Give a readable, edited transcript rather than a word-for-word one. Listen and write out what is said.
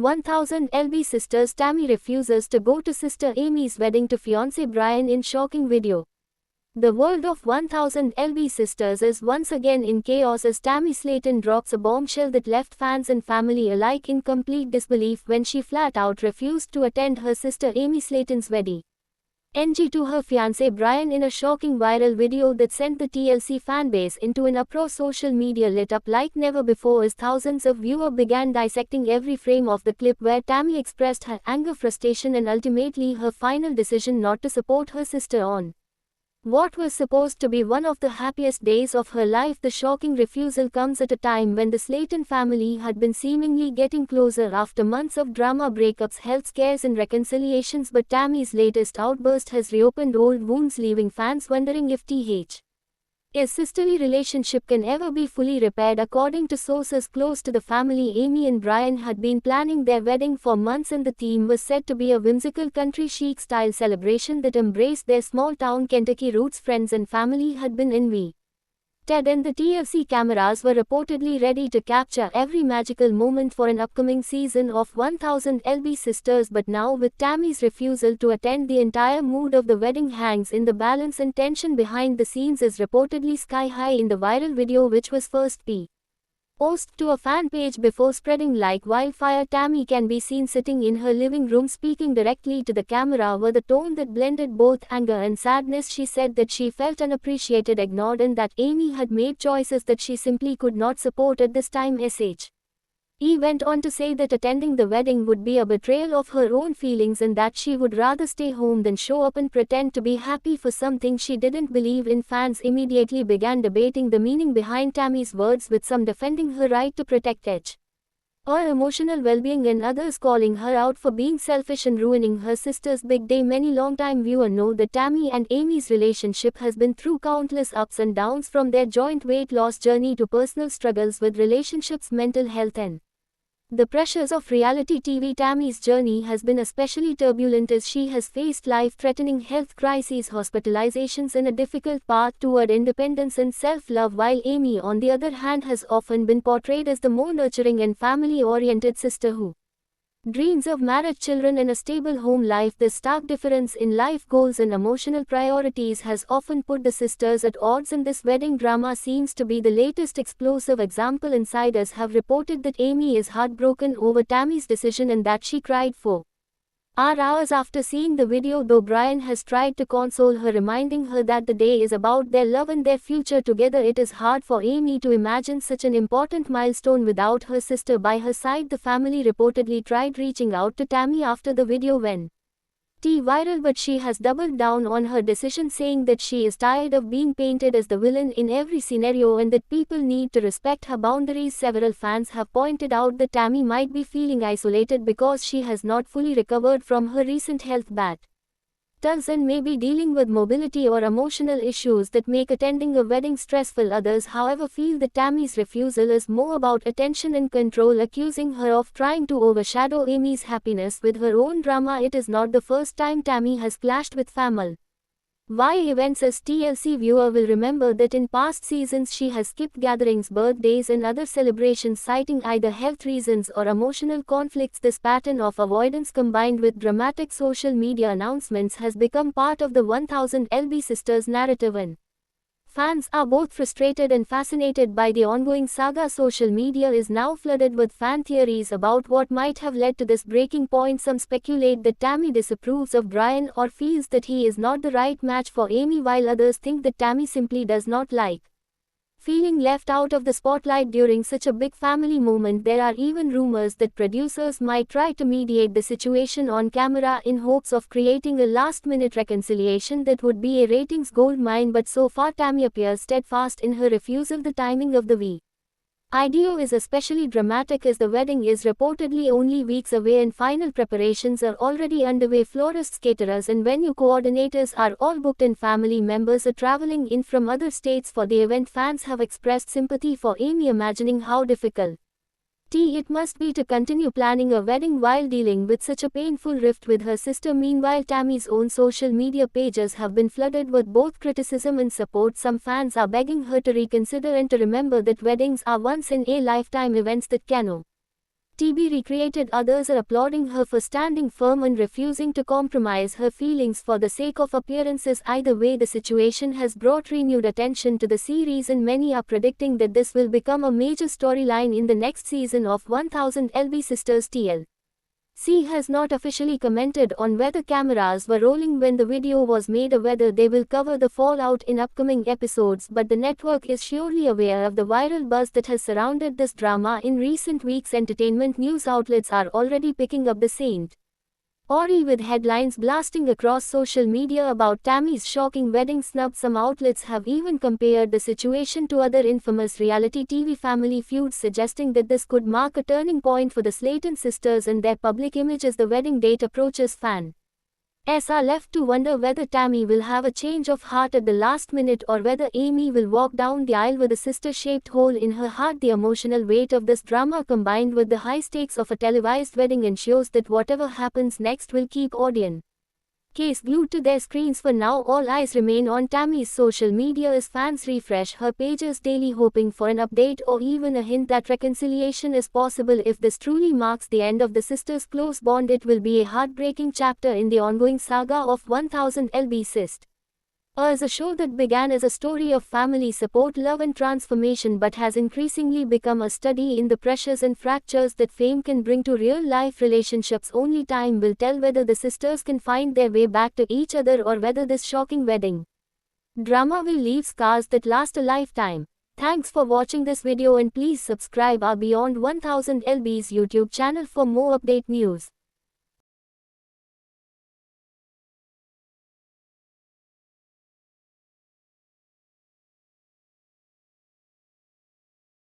1000 sisters Tammy refuses to go to sister Amy's wedding to fiancé Brian in shocking video. The world of 1000 sisters is once again in chaos as Tammy Slaton drops a bombshell that left fans and family alike in complete disbelief when she flat out refused to attend her sister Amy Slaton's wedding. NG to her fiancé Brian in a shocking viral video that sent the TLC fanbase into an uproar. Social media lit up like never before as thousands of viewers began dissecting every frame of the clip where Tammy expressed her anger, frustration and ultimately her final decision not to support her sister on what was supposed to be one of the happiest days of her life. The shocking refusal comes at a time when the Slaton family had been seemingly getting closer after months of drama, breakups, health scares and reconciliations, but Tammy's latest outburst has reopened old wounds, leaving fans wondering if a sisterly relationship can ever be fully repaired. According to sources close to the family, Amy and Brian had been planning their wedding for months and the theme was said to be a whimsical country chic style celebration that embraced their small town Kentucky roots. Friends and family had been envy. Ted and the TLC cameras were reportedly ready to capture every magical moment for an upcoming season of 1000 sisters, but now with Tammy's refusal to attend, the entire mood of the wedding hangs in the balance and tension behind the scenes is reportedly sky high. In the viral video, which was first posted to a fan page before spreading like wildfire, Tammy can be seen sitting in her living room speaking directly to the camera with a tone that blended both anger and sadness. She said that she felt unappreciated, ignored and that Amy had made choices that she simply could not support at this time. He went on to say that attending the wedding would be a betrayal of her own feelings and that she would rather stay home than show up and pretend to be happy for something she didn't believe in. Fans immediately began debating the meaning behind Tammy's words, with some defending her right to protect her emotional well-being and others calling her out for being selfish and ruining her sister's big day. Many longtime viewers know that Tammy and Amy's relationship has been through countless ups and downs, from their joint weight loss journey to personal struggles with relationships, mental health and the pressures of reality TV. Tammy's journey has been especially turbulent as she has faced life-threatening health crises, hospitalizations and a difficult path toward independence and self-love, while Amy on the other hand has often been portrayed as the more nurturing and family-oriented sister who dreams of marriage, children and a stable home life. This stark difference in life goals and emotional priorities has often put the sisters at odds, and this wedding drama seems to be the latest explosive example. Insiders have reported that Amy is heartbroken over Tammy's decision and that she cried for hours after seeing the video, though Brian has tried to console her, reminding her that the day is about their love and their future together. It is hard for Amy to imagine such an important milestone without her sister by her side. The family reportedly tried reaching out to Tammy after the video went viral, but she has doubled down on her decision, saying that she is tired of being painted as the villain in every scenario and that people need to respect her boundaries. Several fans have pointed out that Tammy might be feeling isolated because she has not fully recovered from her recent health battles and may be dealing with mobility or emotional issues that make attending a wedding stressful. Others, however, feel that Tammy's refusal is more about attention and control, accusing her of trying to overshadow Amy's happiness with her own drama. It is not the first time Tammy has clashed with family events, as TLC viewer will remember that in past seasons she has skipped gatherings, birthdays and other celebrations, citing either health reasons or emotional conflicts. This pattern of avoidance, combined with dramatic social media announcements, has become part of the 1000 sisters narrative, and fans are both frustrated and fascinated by the ongoing saga. Social media is now flooded with fan theories about what might have led to this breaking point. Some speculate that Tammy disapproves of Brian or feels that he is not the right match for Amy, while others think that Tammy simply does not like feeling left out of the spotlight during such a big family moment. There are even rumors that producers might try to mediate the situation on camera in hopes of creating a last-minute reconciliation that would be a ratings goldmine, but so far Tammy appears steadfast in her refusal. The timing of the video is especially dramatic as the wedding is reportedly only weeks away and final preparations are already underway. Florists, caterers and venue coordinators are all booked and family members are traveling in from other states for the event. Fans have expressed sympathy for Amy, imagining how difficult it must be to continue planning a wedding while dealing with such a painful rift with her sister. Meanwhile, Tammy's own social media pages have been flooded with both criticism and support. Some fans are begging her to reconsider and to remember that weddings are once in a lifetime events that cannot TB recreated. Others are applauding her for standing firm and refusing to compromise her feelings for the sake of appearances. Either way, the situation has brought renewed attention to the series, and many are predicting that this will become a major storyline in the next season of 1000 LB Sisters. TLC has not officially commented on whether cameras were rolling when the video was made or whether they will cover the fallout in upcoming episodes, but the network is surely aware of the viral buzz that has surrounded this drama in recent weeks. Entertainment news outlets are already picking up the Saint Ori with headlines blasting across social media about Tammy's shocking wedding snub. Some outlets have even compared the situation to other infamous reality TV family feuds, suggesting that this could mark a turning point for the Slayton sisters and their public image as the wedding date approaches. Fans are left to wonder whether Tammy will have a change of heart at the last minute or whether Amy will walk down the aisle with a sister-shaped hole in her heart. The emotional weight of this drama, combined with the high stakes of a televised wedding, ensures that whatever happens next will keep audiences glued to their screens. For now, all eyes remain on Tammy's social media as fans refresh her pages daily, hoping for an update or even a hint that reconciliation is possible. If this truly marks the end of the sisters' close bond, it will be a heartbreaking chapter in the ongoing saga of 1000 LB Sisters, a show that began as a story of family support, love and transformation, but has increasingly become a study in the pressures and fractures that fame can bring to real-life relationships. Only time will tell whether the sisters can find their way back to each other or whether this shocking wedding drama will leave scars that last a lifetime. Thanks for watching this video, and please subscribe our Beyond 1000 LB's YouTube channel for more update news.